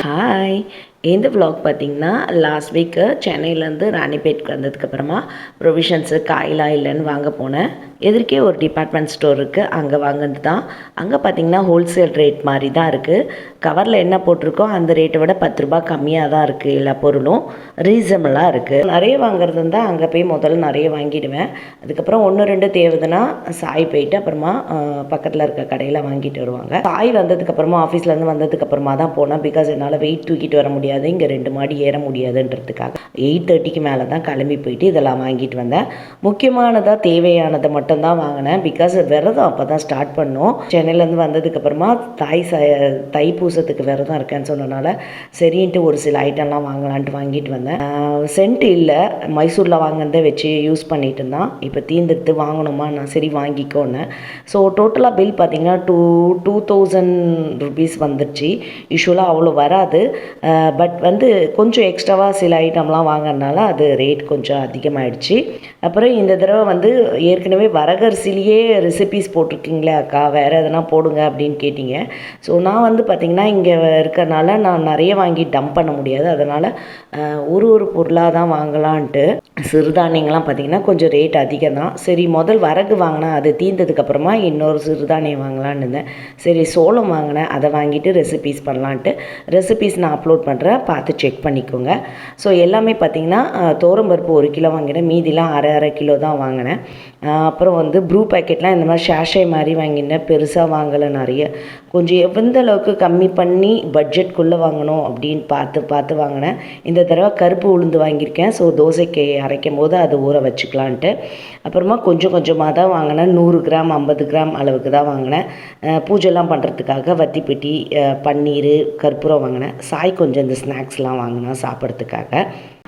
Hi. இந்த vlog பார்த்திங்கன்னா last week சென்னையிலேருந்து ராணிப்பேட்க்கு வந்ததுக்கப்புறமா ப்ரொவிஷன்ஸு காயெலாம் இல்லைன்னு வாங்க போனேன். எதிர்க்கே ஒரு டிபார்ட்மெண்ட் ஸ்டோர் இருக்குது, அங்கே வாங்கினது தான். அங்கே பார்த்திங்கன்னா ஹோல்சேல் ரேட் மாதிரி தான் இருக்குது. கவரில் என்ன போட்டிருக்கோ அந்த ரேட்டை விட 10 ரூபா கம்மியாக தான் இருக்குது. எல்லா பொருளும் ரீசனபிளாக இருக்குது. நிறைய வாங்குறது இருந்தால் அங்கே போய் முதல்ல நிறைய வாங்கிடுவேன். அதுக்கப்புறம் 1-2 தேவைதுன்னா சாய் போயிட்டு அப்புறமா பக்கத்தில் இருக்க கடையில் வாங்கிட்டு வருவாங்க. சாய் வந்ததுக்கப்புறமா ஆஃபீஸ்லேருந்து வந்ததுக்கப்புறமா தான் போனேன். பிகாஸ் என்னால் வெயிட் தூக்கிட்டு வர முடியாது, இங்கே 2 மாடி ஏற முடியாதுன்றதுக்காக 8:30க்கு மேலே தான் கிளம்பி போயிட்டு இதெல்லாம் வாங்கிட்டு வந்தேன். முக்கியமானதாக தேவையானதை மட்டும்தான் வாங்கினேன். பிகாஸ் விரதம் அப்போ தான் ஸ்டார்ட் பண்ணோம். சென்னையிலேருந்து வந்ததுக்கப்புறமா தைப்பூசத்துக்கு விரதம் இருக்கேன்னு சொன்னனால சரின்ட்டு ஒரு சில ஐட்டம்லாம் வாங்கலான்ட்டு வாங்கிட்டு வந்தேன். சென்ட் இல்லை, மைசூரில் வாங்கினதை வச்சு யூஸ் பண்ணிட்டு இருந்தான். இப்போ தீர்ந்துட்டு வாங்கணுமா, நான் சரி வாங்கிக்கோன்னு. ஸோ டோட்டலாக பில் பார்த்திங்கன்னா 2000 ருபீஸ் வந்துடுச்சு. யூஸ்வலாக அவ்வளோ வராது, பட் வந்து கொஞ்சம் எக்ஸ்ட்ராவாக சில ஐட்டம்லாம் வாங்கினால அது ரேட் கொஞ்சம் அதிகமாகிடுச்சு. அப்புறம் இந்த தடவை வந்து ஏற்கனவே வரகரிசிலேயே ரெசிபீஸ் போட்டிருக்கீங்களே அக்கா, வேறு எதனா போடுங்க அப்படின்னு கேட்டிங்க. ஸோ நான் வந்து பார்த்திங்கன்னா இங்கே இருக்கிறனால நான் நிறைய வாங்கி டம்ப் பண்ண முடியாது, அதனால் ஒரு பொருளாக தான் வாங்கலான்ட்டு. சிறுதானியங்கள்லாம் பார்த்திங்கன்னா கொஞ்சம் ரேட் அதிகம் தான். சரி முதல் வரகு வாங்கினேன், அது தீர்ந்ததுக்கப்புறமா இன்னொரு சிறுதானியம் வாங்கலான்னு இருந்தேன். சரி சோளம் வாங்கினேன், அதை வாங்கிட்டு ரெசிபீஸ் பண்ணலான்ட்டு. ரெசிபீஸ் நான் அப்லோட் பண்ணுறேன், பார்த்து செக் பண்ணிக்கோங்க. ஸோ எல்லாமே பார்த்திங்கன்னா தோரம்பருப்பு 1 கிலோ வாங்கினேன், மீதிலாம் அரை கிலோ தான் வாங்கினேன். அப்புறம் வந்து ப்ரூ பேக்கெட்லாம் இந்த மாதிரி ஷேஷே மாதிரி வாங்கினேன், பெருசாக வாங்கலை. நிறைய கொஞ்சம் எந்த அளவுக்கு கம்மி பண்ணி பட்ஜெட்குள்ளே வாங்கணும் அப்படின்னு பார்த்து வாங்கினேன். இந்த தடவை கருப்பு உளுந்து வாங்கியிருக்கேன். ஸோ தோசைக்கு அரைக்கும் போது அது ஊற வச்சுக்கலான்ட்டு. அப்புறமா கொஞ்சமாக தான் வாங்கினேன், 100 கிராம் 50 கிராம் அளவுக்கு தான் வாங்கினேன். பூஜைலாம் பண்ணுறதுக்காக வத்திப்பெட்டி, பன்னீர், கற்பூரம் வாங்கினேன். சாய் கொஞ்சம் இந்த ஸ்நாக்ஸ்லாம் வாங்கினேன் சாப்பிட்றதுக்காக.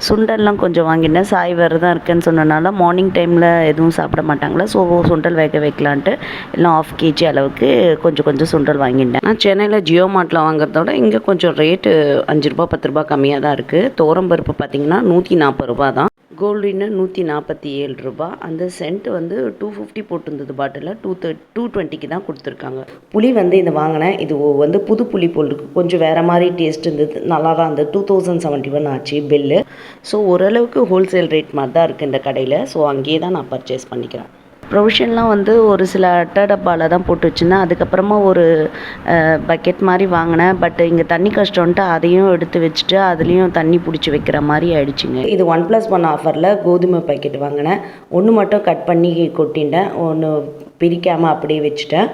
சுண்டல்லாம் கொஞ்சம் வாங்கினேன். சாய் விரதம் இருக்குன்னு சொன்னனால மார்னிங் டைமில் எதுவும் சாப்பிட மாட்டாங்களா, ஸோ சுண்டல் வேக வைக்கலான்ட்டு எல்லாம் 1/2 kg அளவுக்கு கொஞ்சம் சுண்டல் வாங்கிட்டேன். நான் சென்னையில் ஜியோ மார்ட்டில் வாங்குறதோட இங்கே கொஞ்சம் ரேட்டு 5 ரூபா 10 ரூபா கம்மியாக தான் இருக்குது. தோரம்பருப்பு பார்த்திங்கன்னா 140 ரூபா தான். கோல்டின்னு 147 ரூபா. அந்த சென்ட் வந்து 250 போட்டிருந்தது பாட்டிலில், 220க்கு தான் கொடுத்துருக்காங்க. புளி வந்து இந்த வாங்கினேன், இது வந்து புது புளி போல் இருக்குது, கொஞ்சம் வேறு மாதிரி டேஸ்ட் இருந்தது, நல்லா தான் இருந்தது. 2071 ஆச்சு பில்லு. ஸோ ஓரளவுக்கு ஹோல்சேல் ரேட் மாதிரி தான் இருக்குது இந்த கடையில். ஸோ அங்கேயே தான் நான் பர்ச்சேஸ் பண்ணிக்கிறேன். ப்ரொவிஷன்லாம் வந்து ஒரு சில அட்டை டப்பாவில் தான் போட்டு வச்சுருந்தேன். அதுக்கப்புறமா ஒரு பக்கெட் மாதிரி வாங்கினேன். பட் இங்கே தண்ணி கஷ்டம்ன்ட்டு அதையும் எடுத்து வச்சுட்டு அதுலேயும் தண்ணி பிடிச்சி வைக்கிற மாதிரி ஆயிடுச்சுங்க. இது 1+1 ஆஃபரில் கோதுமை பாக்கெட் வாங்கினேன். ஒன்று மட்டும் கட் பண்ணி கொட்டிட்டேன், ஒன்று பிரிக்காமல் அப்படியே வச்சுட்டேன்.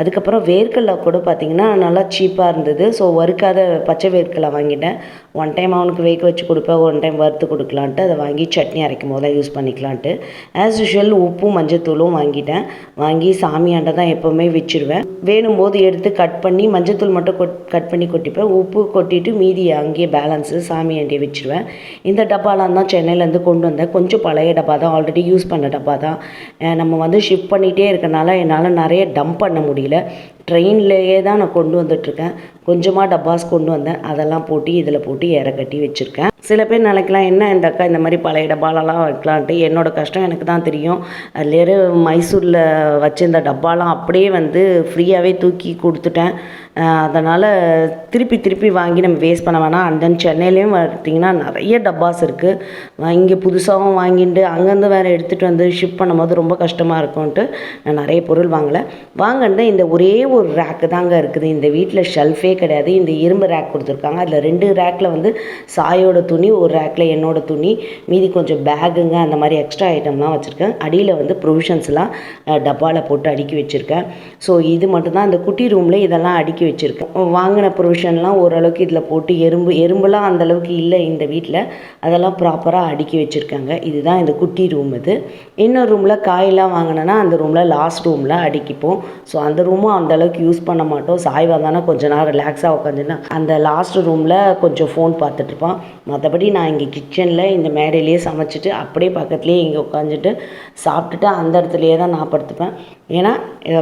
அதுக்கப்புறம் வேர்க்கடலை கூட பார்த்திங்கன்னா நல்லா சீப்பாக இருந்தது. ஸோ வறுக்காத பச்சை வேர்க்கடலை வாங்கிட்டேன். 1 டைம் அவனுக்கு வேக வச்சு கொடுப்பேன், 1 டைம் வறுத்து கொடுக்கலான்ட்டு அதை வாங்கி சட்னி அரைக்கும் போது தான் யூஸ் பண்ணிக்கலான்ட்டு. ஆஸ் யூஷுவல் உப்பும் மஞ்சத்தூளும் வாங்கிட்டேன். வாங்கி சாமியாண்ட தான் எப்போவுமே வச்சுருவேன். வேணும் போது எடுத்து கட் பண்ணி மஞ்சத்தூள் மட்டும் கட் பண்ணி கொட்டிப்பேன், உப்பு கொட்டிட்டு மீதி அங்கேயே பேலன்ஸு சாமியாண்டியே வச்சுருவேன். இந்த டப்பாலாம் தான் சென்னையிலேருந்து கொண்டு வந்தேன். கொஞ்சம் பழைய டப்பா தான், ஆல்ரெடி யூஸ் பண்ண டப்பா தான். நம்ம வந்து ஷிஃப்ட் பண்ணிகிட்டே இருக்கனால என்னால் நிறைய டம்ப் பண்ண முடியல. ட்ரெயின்லேயே தான் நான் கொண்டு வந்துட்டுருக்கேன். கொஞ்சமாக டப்பாஸ் கொண்டு வந்தேன், அதெல்லாம் போட்டு இதில் போட்டு ஏற கட்டி வச்சுருக்கேன். சில பேர் நினைக்கலாம் என்ன இந்த அக்கா இந்த மாதிரி பழைய டப்பாலெலாம் வைக்கலான்ட்டு. என்னோடய கஷ்டம் எனக்கு தான் தெரியும். அதுலேயே மைசூரில் வச்சுருந்த டப்பாலாம் அப்படியே வந்து ஃப்ரீயாகவே தூக்கி கொடுத்துட்டேன். அதனால் திருப்பி வாங்கி நம்ம வேஸ்ட் பண்ண வேணாம். அண்ட் தென் சென்னையிலையும் பார்த்திங்கன்னா நிறைய டப்பாஸ் இருக்குது. இங்கே புதுசாகவும் வாங்கிட்டு அங்கேருந்து வேறு எடுத்துகிட்டு வந்து ஷிப் பண்ணும்போது ரொம்ப கஷ்டமாக இருக்கும்ன்ட்டு நான் நிறைய பொருள் வாங்கினது இந்த ஒரே ஒரு ரேக்கு தாங்க இருக்குது. இந்த வீட்டில் ஷெல்ஃபே கிடையாது. இந்த இரும்பு ரேக் கொடுத்துருக்காங்க. அதில் 2 ரேக்கில் வந்து சாயோட துணி, ஒரு ரேக்கில் என்னோட துணி, மீதி கொஞ்சம் பேகுங்க அந்த மாதிரி எக்ஸ்ட்ரா ஐட்டம்லாம் வச்சுருக்கேன். அடியில் வந்து ப்ரொவிஷன்ஸ்லாம் டப்பாவில் போட்டு அடுக்கி வச்சுருக்கேன். ஸோ இது மட்டும்தான் இந்த குட்டி ரூமில் இதெல்லாம் அடுக்கி வச்சுருக்கேன். வாங்கின ப்ரொவிஷன்லாம் ஓரளவுக்கு இதில் போட்டு எறும்புலாம் அந்தளவுக்கு இல்லை இந்த வீட்டில், அதெல்லாம் ப்ராப்பராக அடுக்கி வச்சுருக்காங்க. இதுதான் இந்த குட்டி ரூம். இது இன்னொரு ரூமில் காயெல்லாம் வாங்கினேன்னா அந்த ரூமில் லாஸ்ட் ரூமில் அடுக்கிப்போம். ஸோ அந்த ரூமும் அந்தளவுக்கு யூஸ் பண்ண மாட்டோம். சாய் வந்தானா கொஞ்ச நேரம் ரிலாக்ஸாக உட்காந்துன்னா அந்த லாஸ்ட் ரூமில் கொஞ்சம் ஃபோன் பார்த்துட்ருப்பான். மற்றபடி நான் இங்கே கிச்சனில் இந்த மேடையிலேயே சமைச்சிட்டு அப்படியே பக்கத்துலேயே இங்கே உட்காந்துட்டு சாப்பிட்டுட்டு அந்த இடத்துலையே தான் நான் படுத்துப்பேன். ஏன்னா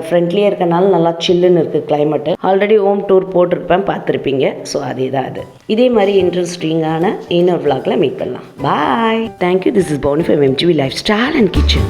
ஃப்ரெண்ட்லேயே இருக்கனால நல்லா சில்லுன்னு இருக்குது கிளைமேட்டு. ஆல்ரெடி ஹோம் டூர் போட்டிருப்பேன், பார்த்துருப்பீங்க. ஸோ அதே தான் அது. இதே மாதிரி இன்ட்ரெஸ்டிங்கான இன்னொரு vlogல மீட் பண்ணலாம். பாய். தேங்க்யூ. திஸ் இஸ் பவுனி from MGV lifestyle and kitchen.